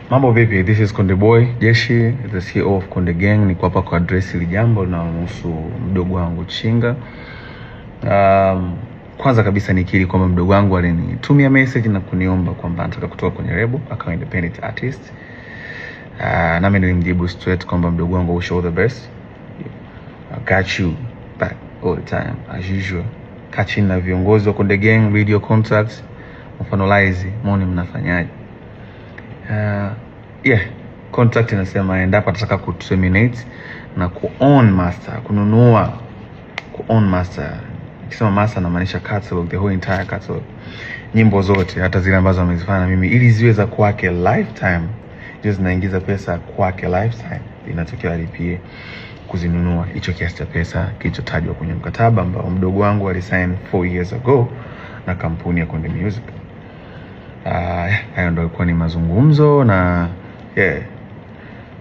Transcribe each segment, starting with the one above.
Mambo vipi? This is Konde Boy Jeshi, the CEO of Konde Gang. Niko hapa kwa address hili jambo linalohusu mdogo wangu Chinga. Kwanza kabisa nikiri kwamba mdogo wangu alinitumia message na kuniomba kwamba anataka kutoka kwenye label akawa independent artist. Nami nilimjibu straight kwamba mdogo wangu, wish all the best. I got you back all the time as usual. Kachini na viongozi wa Konde Gang, video contacts, mfanolize, muone mnafanyaje. Contract inasema endapo atataka kuterminate na ku-own master, kununua ku-own master. Nikisema master namaanisha catalog, the whole entire catalog. Nyimbo zote hata zile ambazo amezifanya mimi ili ziwe za kwake lifetime. Hizo zinaingiza pesa kwake lifetime. Inatokea alipie kuzinunua hicho kiasi cha pesa kilichotajwa kwenye mkataba ambao mdogo wangu alisign 4 years ago na kampuni ya Konde Music. Hayo ndio ilikuwa ni mazungumzo na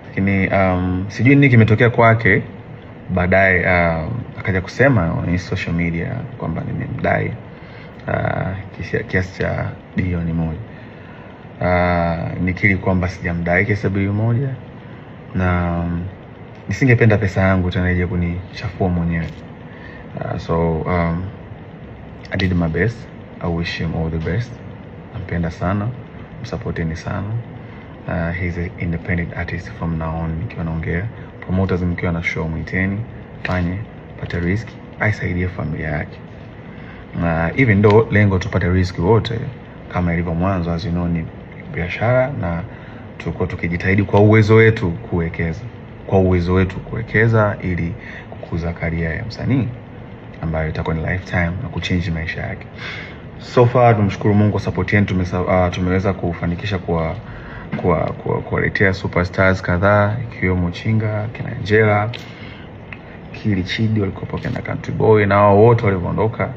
lakini sijui nini kimetokea kwake baadaye. Akaja kusema kwenye social media kwamba nimemdai kiasi cha bilioni 1. Nikiri kwamba sijamdai kiasi cha bilioni 1 na nisingependa pesa yangu tena ije kunichafua mwenyewe. I did my best. I wish him all the best. Nampenda sana, msupporteni sana. He's an independent artist from now on. Nikiwa naongea promoters, mkiwa na show mwiteni, fanye, pata risk, aisaidie familia yake. Even though lengo tupate risk wote kama ilivyo mwanzo, as you know, ni biashara na tulikuwa tukijitahidi kwa uwezo wetu kuwekeza ili kukuza career ya msanii ambayo itakuwa ni lifetime na kuchange maisha yake. So far tumshukuru Mungu kwa support yetu, tumeweza kufanikisha kuwaletea superstars kadhaa ikiwemo Chinga, kina Angela, Kili Chidi walikuwa kina Country Boy, na wao wote waliondoka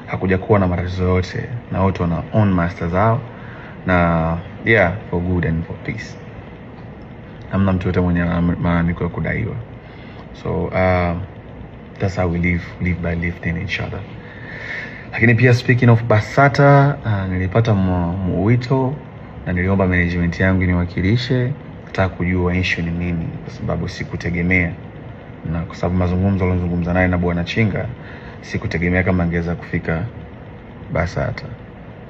hakuja kuwa na matatizo yote, na wote wana own masters zao na for good and for peace. Hamna mtu yote mwenye malalamiko ya kudaiwa. So that's how we live by lifting each other. Lakini pia speaking of BASATA, nilipata mwito na niliomba management yangu niwakilishe, nataka kujua issue ni nini, kwa sababu sikutegemea, na kwa sababu mazungumzo alizungumza naye na bwana Chinga, sikutegemea kama angeweza kufika BASATA.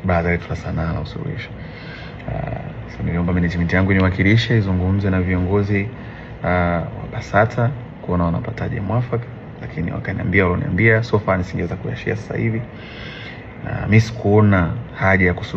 Baada ya sanaa na usuluhisho. So niliomba management yangu niwakilishe, izungumze na viongozi wa BASATA kuona wanapataje mwafaka, lakini wakaniambia so far nisingeweza kuyashare sasa hivi. Mimi sikuona haja ya